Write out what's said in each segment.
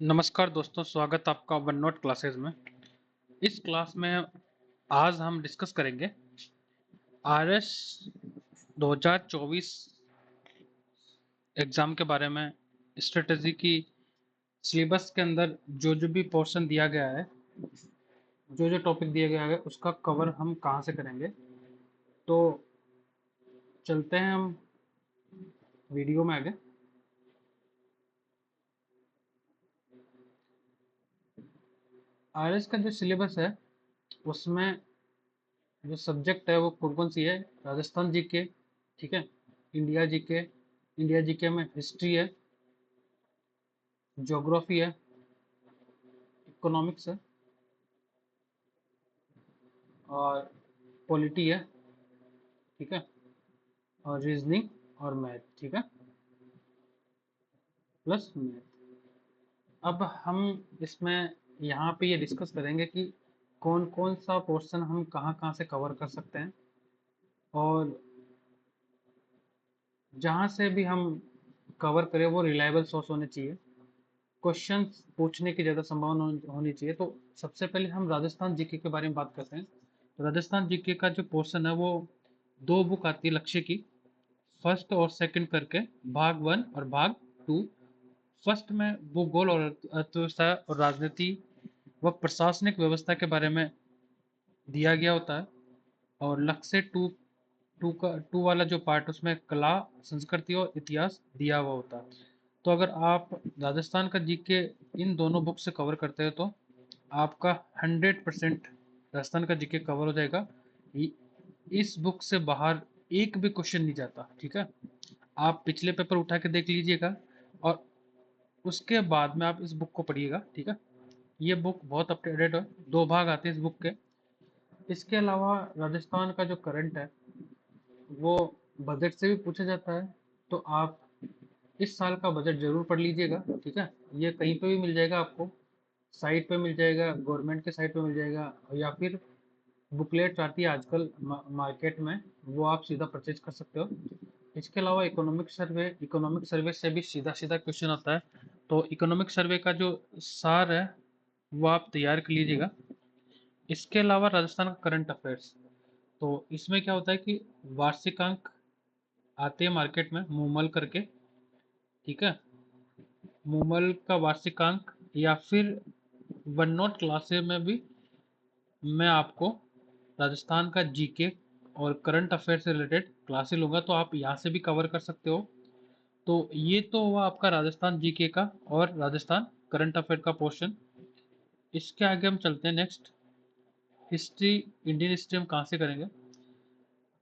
नमस्कार दोस्तों, स्वागत आपका वन नोट क्लासेस में। इस क्लास में आज हम डिस्कस करेंगे आरएस 2024 एग्जाम के बारे में। स्ट्रेटजी की सिलेबस के अंदर जो जो भी पोर्शन दिया गया है, जो जो टॉपिक दिया गया है, उसका कवर हम कहाँ से करेंगे। तो चलते हैं हम वीडियो में आगे। आरएस का जो सिलेबस है उसमें जो सब्जेक्ट है वो कौन कौन सी है। राजस्थान जीके, ठीक है, इंडिया जीके, इंडिया जीके में हिस्ट्री है, ज्योग्राफी है, इकोनॉमिक्स है और पॉलिटी है, ठीक है, और रीजनिंग और मैथ, ठीक है, प्लस मैथ। अब हम इसमें यहाँ पे ये डिस्कस करेंगे कि कौन कौन सा पोर्शन हम कहाँ कहाँ से कवर कर सकते हैं, और जहाँ से भी हम कवर करें वो रिलायबल सोर्स होने चाहिए, क्वेश्चन पूछने की ज़्यादा संभावना होनी चाहिए। तो सबसे पहले हम राजस्थान जीके के बारे में बात करते हैं। तो राजस्थान जीके का जो पोर्शन है वो दो बुक आती है लक्ष्य की, फर्स्ट और सेकंड करके, भाग वन और भाग टू। फर्स्ट में भूगोल और अर्थव्यवस्था और राजनीति व प्रशासनिक व्यवस्था के बारे में दिया गया होता है, और लक्ष्य टू टू वाला जो पार्ट उसमें कला, संस्कृति और इतिहास दिया हुआ होता है। तो अगर आप राजस्थान का जीके इन दोनों बुक से कवर करते हो तो आपका 100% राजस्थान का जीके कवर हो जाएगा। इस बुक से बाहर एक भी क्वेश्चन नहीं जाता, ठीक है। आप पिछले पेपर उठा के देख लीजिएगा और उसके बाद में आप इस बुक को पढ़िएगा, ठीक है। ये बुक बहुत अप टू डेट है, दो भाग आते हैं इस बुक के। इसके अलावा राजस्थान का जो करंट है वो बजट से भी पूछा जाता है। तो आप इस साल का बजट जरूर पढ़ लीजिएगा, ठीक है। ये कहीं पे भी मिल जाएगा आपको, साइट पे मिल जाएगा, गवर्नमेंट के साइट पे मिल जाएगा, या फिर बुकलेट आती है आजकल मार्केट में, वो आप सीधा परचेज कर सकते हो। इसके अलावा इकोनॉमिक सर्वे से भी सीधा सीधा क्वेश्चन आता है। तो इकोनॉमिक सर्वे का जो सार है वो आप तैयार कर लीजिएगा। इसके अलावा राजस्थान का करंट अफेयर्स, तो इसमें क्या होता है कि वार्षिकांक आते हैं मार्केट में मूमल करके, ठीक है। मूमल का वार्षिकांक, या फिर वन नोट क्लासेस में भी मैं आपको राजस्थान का जीके और करंट अफेयर से रिलेटेड क्लासेस लूँगा, तो आप यहाँ से भी कवर कर सकते हो। तो ये तो हुआ आपका राजस्थान जीके का और राजस्थान करंट अफेयर का पोर्शन। इसके आगे हम चलते हैं नेक्स्ट, हिस्ट्री। इंडियन हिस्ट्री हम कहाँ से करेंगे।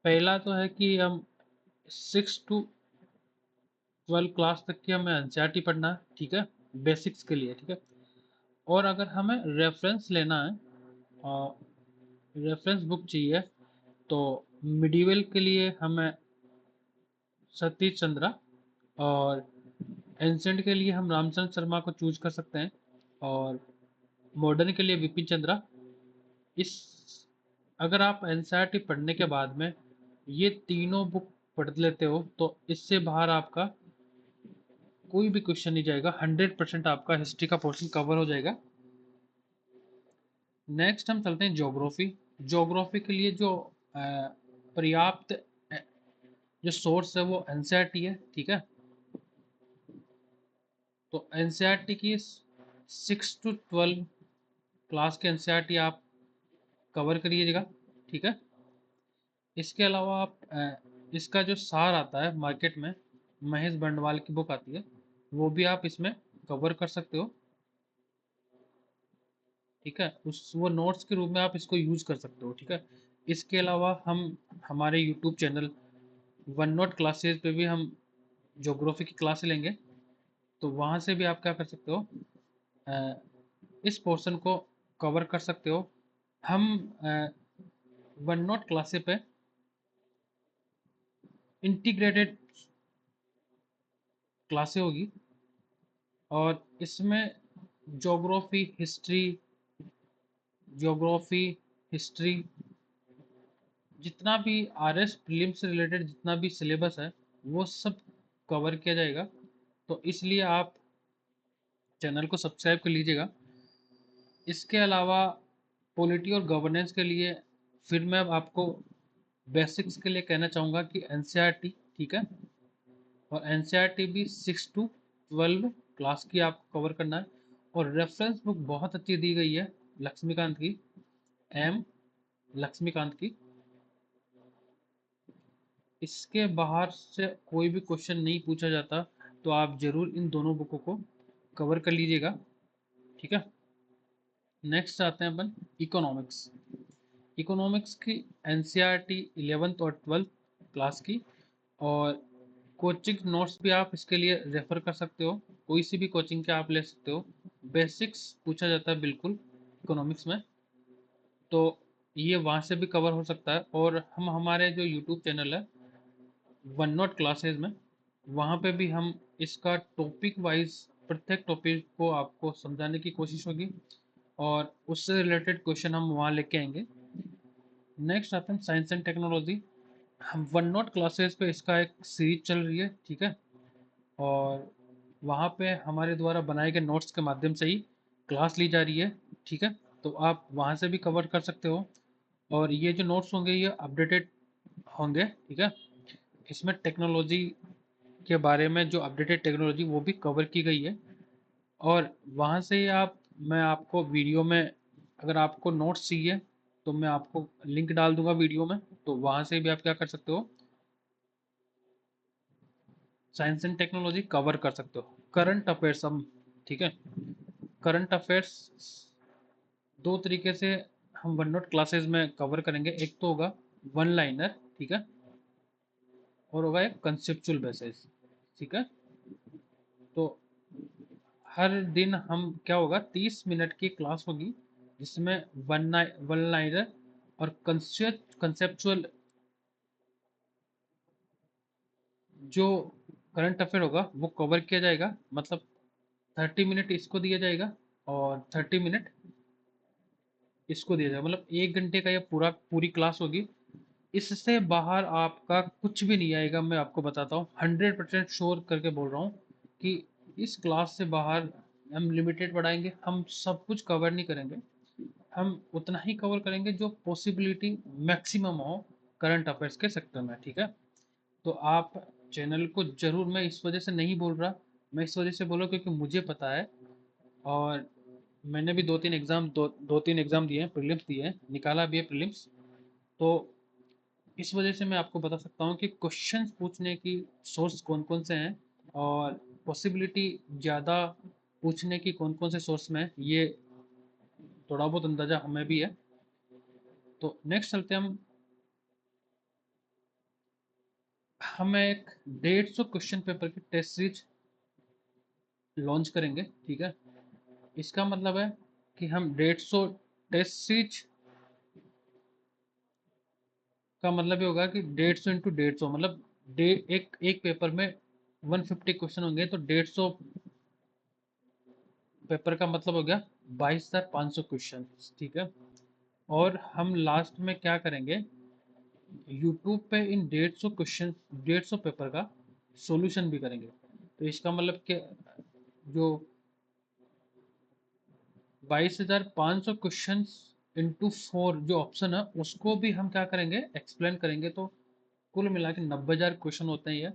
पहला तो है कि हम 6 to 12 क्लास तक की हमें एनसीईआरटी पढ़ना है, ठीक है, बेसिक्स के लिए, ठीक है। और अगर हमें रेफरेंस लेना है और रेफरेंस बुक चाहिए, तो मिडिवल के लिए हमें सतीश चंद्रा, और एंसेंट के लिए हम रामचंद्र शर्मा को चूज कर सकते हैं, और मॉडर्न के लिए विपिन चंद्रा। इस अगर आप एनसीईआरटी पढ़ने के बाद में ये तीनों बुक पढ़ लेते हो तो इससे बाहर आपका कोई भी क्वेश्चन नहीं जाएगा, 100% आपका हिस्ट्री का पोर्शन कवर हो जाएगा। नेक्स्ट हम चलते हैं ज्योग्राफी। ज्योग्राफी के लिए जो पर्याप्त जो सोर्स है वो एनसीईआरटी है, ठीक है। तो एनसीईआरटी की 6 to 12 क्लास के एनसीईआरटी आप कवर करिएगा, ठीक है। इसके अलावा आप इसका जो सार आता है मार्केट में, महेश बंडवाल की बुक आती है, वो भी आप इसमें कवर कर सकते हो, ठीक है। उस वो नोट्स के रूप में आप इसको यूज कर सकते हो, ठीक है। इसके अलावा हम हमारे YouTube channel one note classes पे भी हम ज्योग्राफी की क्लास लेंगे, तो वहाँ से भी आप क्या कर सकते हो, अ, इस पोर्शन को कवर कर सकते हो। हम वन नोट क्लासेस पे इंटीग्रेटेड क्लासें होगी, और इसमें ज्योग्राफी हिस्ट्री, ज्योग्राफी हिस्ट्री, जितना भी आरएस प्रीलिम से रिलेटेड जितना भी सिलेबस है वो सब कवर किया जाएगा। तो इसलिए आप चैनल को सब्सक्राइब कर लीजिएगा। इसके अलावा पॉलिटी और गवर्नेंस के लिए फिर मैं अब आपको बेसिक्स के लिए कहना चाहूँगा कि एनसीईआरटी, ठीक है, और एनसीईआरटी भी 6 to 12 क्लास की आपको कवर करना है। और रेफरेंस बुक बहुत अच्छी दी गई है लक्ष्मीकांत की, एम लक्ष्मीकांत की। इसके बाहर से कोई भी क्वेश्चन नहीं पूछा जाता, तो आप जरूर इन दोनों बुकों को कवर कर लीजिएगा, ठीक है। नेक्स्ट आते हैं अपन इकोनॉमिक्स। इकोनॉमिक्स की एनसीईआरटी 11th और 12th क्लास की, और कोचिंग नोट्स भी आप इसके लिए रेफर कर सकते हो, कोई सी भी कोचिंग के आप ले सकते हो। बेसिक्स पूछा जाता है बिल्कुल इकोनॉमिक्स में, तो ये वहाँ से भी कवर हो सकता है। और हम हमारे जो यूट्यूब चैनल है वन नोट क्लासेज में, वहाँ पे भी हम इसका टॉपिक वाइज प्रत्येक टॉपिक को आपको समझाने की कोशिश होगी, और उससे रिलेटेड क्वेश्चन हम वहाँ लेके आएंगे। नेक्स्ट आते हैं साइंस एंड टेक्नोलॉजी। हम वन नोट क्लासेस पे इसका एक सीरीज चल रही है, ठीक है, और वहाँ पे हमारे द्वारा बनाए गए नोट्स के माध्यम से ही क्लास ली जा रही है, ठीक है। तो आप वहाँ से भी कवर कर सकते हो, और ये जो नोट्स होंगे ये अपडेटेड होंगे, ठीक है। इसमें टेक्नोलॉजी के बारे में जो अपडेटेड टेक्नोलॉजी वो भी कवर की गई है, और वहाँ से ही आप, मैं आपको वीडियो में, अगर आपको नोट्स चाहिए तो मैं आपको लिंक डाल दूंगा वीडियो में, तो वहाँ से भी आप क्या कर सकते हो, साइंस एंड टेक्नोलॉजी कवर कर सकते हो। करंट अफेयर्स हम, ठीक है, करंट अफेयर्स दो तरीके से हम वन नोट क्लासेस में कवर करेंगे। एक तो होगा वन लाइनर, ठीक है, और होगा एक कंसेप्चुअल बेसिस, ठीक है। तो हर दिन हम क्या होगा, 30 मिनट की क्लास होगी, जिसमें वन लाइनर और कंसेप्चुअल जो करंट अफेयर होगा वो कवर किया जाएगा। मतलब 30 मिनट इसको दिया जाएगा और 30 मिनट इसको दिया जाएगा, मतलब 1 घंटे का ये पूरी क्लास होगी। इससे बाहर आपका कुछ भी नहीं आएगा, मैं आपको बताता हूँ, 100% श्योर करके बोल रहा हूँ कि इस क्लास से बाहर हम लिमिटेड पढ़ाएंगे, हम सब कुछ कवर नहीं करेंगे, हम उतना ही कवर करेंगे जो पॉसिबिलिटी मैक्सिमम हो करंट अफेयर्स के सेक्टर में, ठीक है। तो आप चैनल को जरूर, मैं इस वजह से नहीं बोल रहा, मैं इस वजह से बोल रहा हूँ क्योंकि मुझे पता है, और मैंने भी दो तीन एग्जाम दिए हैं, प्रीलिम्स दिए हैं, निकाला भी है प्रीलिम्स। तो इस वजह से मैं आपको बता सकता हूँ कि क्वेश्चंस पूछने की सोर्स कौन कौन से हैं, और पॉसिबिलिटी ज़्यादा पूछने की कौन कौन से सोर्स में है, ये थोड़ा बहुत अंदाज़ा हमें भी है। तो नेक्स्ट चलते हैं हम एक 150 क्वेश्चन पेपर की टेस्ट सीरीज लॉन्च करेंगे, ठीक है। इसका मतलब है कि हम 150 टेस्ट सीरीज का मतलब ये होगा कि 150 इंटू 150, मतलब एक पेपर में 150 क्वेश्चन होंगे, तो 150 पेपर का मतलब हो गया 22,500 क्वेश्चन, ठीक है। और हम लास्ट में क्या करेंगे, यूट्यूब पे इन 150 क्वेश्चन, 150 पेपर का सॉल्यूशन भी करेंगे। तो इसका मतलब कि जो 22,500 क्वेश्चन इंटू 4 जो ऑप्शन है उसको भी हम क्या करेंगे, एक्सप्लेन करेंगे। तो कुल मिला के 90,000 क्वेश्चन होते हैं ये,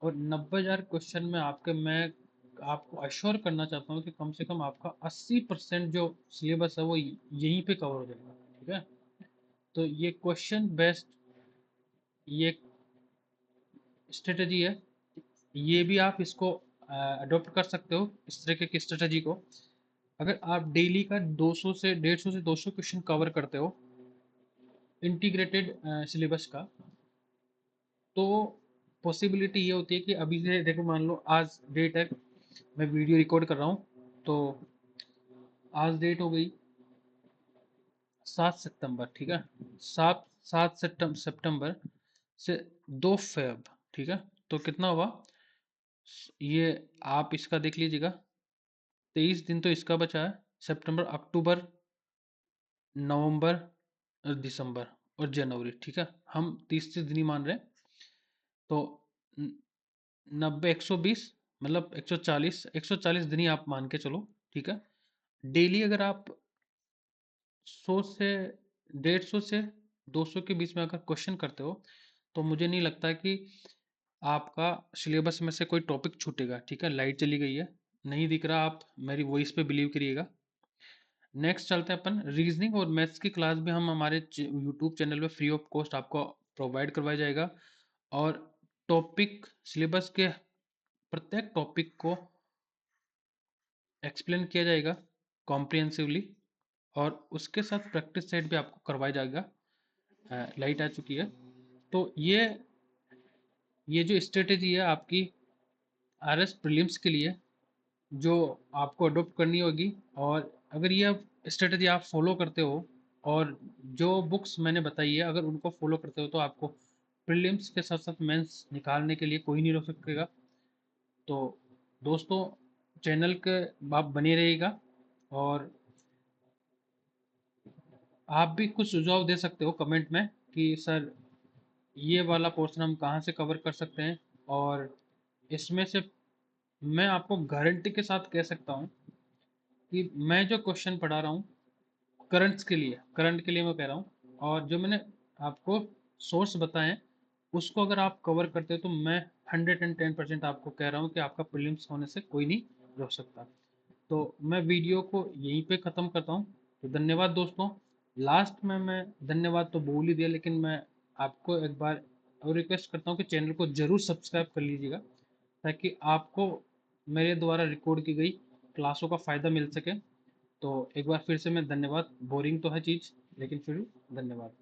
और 90,000 क्वेश्चन में मैं आपको अश्योर करना चाहता हूँ कि कम से कम आपका 80% जो सिलेबस है वो यहीं पे कवर हो जाएगा, ठीक है। तो ये क्वेश्चन बेस्ड ये स्ट्रेटजी है, ये भी आप इसको अडॉप्ट कर सकते हो, इस तरीके की स्ट्रेटजी को। अगर आप डेली का 200 से 150 से 200 क्वेश्चन कवर करते हो इंटीग्रेटेड सिलेबस का, तो पॉसिबिलिटी ये होती है कि अभी से देखो, मान लो आज डेट है, मैं वीडियो रिकॉर्ड कर रहा हूँ, तो आज डेट हो गई 7 सितंबर, ठीक है। सात सात सितंबर से 2 फेब, ठीक है। तो कितना हुआ ये, आप इसका देख लीजिएगा, 23 दिन तो इसका बचा है, सितंबर, अक्टूबर, नवंबर और दिसंबर और जनवरी, ठीक है। हम 30 दिन ही मान रहे हैं, तो 90, 120 मतलब 140 दिन ही आप मान के चलो, ठीक है। डेली अगर आप 100 से 150 से 200 के बीच में अगर क्वेश्चन करते हो तो मुझे नहीं लगता कि आपका सिलेबस में से कोई टॉपिक छूटेगा, ठीक है। लाइट चली गई है, नहीं दिख रहा, आप मेरी वॉइस पे बिलीव करिएगा। नेक्स्ट चलते हैं अपन, रीजनिंग और मैथ्स की क्लास भी हम हमारे यूट्यूब चैनल पे फ्री ऑफ कॉस्ट आपको प्रोवाइड करवाया जाएगा। और टॉपिक सिलेबस के प्रत्येक टॉपिक को एक्सप्लेन किया जाएगा कॉम्प्रिहेंसिवली, और उसके साथ प्रैक्टिस सेट भी आपको करवाया जाएगा। लाइट आ चुकी है। तो ये जो स्ट्रेटेजी है आपकी आरएस प्रीलिम्स के लिए, जो आपको अडोप्ट करनी होगी, और अगर ये स्ट्रेटेजी आप फॉलो करते हो और जो बुक्स मैंने बताई है अगर उनको फॉलो करते हो, तो आपको प्रीलिम्स के साथ साथ मेंस निकालने के लिए कोई नहीं रोक सकेगा। तो दोस्तों, चैनल के आप बने रहिएगा, और आप भी कुछ सुझाव दे सकते हो कमेंट में कि सर ये वाला पोर्शन हम कहाँ से कवर कर सकते हैं। और इसमें से मैं आपको गारंटी के साथ कह सकता हूँ कि मैं जो क्वेश्चन पढ़ा रहा हूँ करंट के लिए मैं कह रहा हूँ, और जो मैंने आपको सोर्स बताए हैं उसको अगर आप कवर करते हो, तो मैं 110% आपको कह रहा हूँ कि आपका प्रीलिम्स होने से कोई नहीं रोक सकता। तो मैं वीडियो को यहीं पे ख़त्म करता हूँ। तो धन्यवाद दोस्तों। लास्ट में मैं धन्यवाद तो बोल ही दिया, लेकिन मैं आपको एक बार और रिक्वेस्ट करता हूँ कि चैनल को ज़रूर सब्सक्राइब कर लीजिएगा, ताकि आपको मेरे द्वारा रिकॉर्ड की गई क्लासों का फ़ायदा मिल सके। तो एक बार फिर से मैं धन्यवाद, बोरिंग तो है चीज़ लेकिन फिर भी धन्यवाद।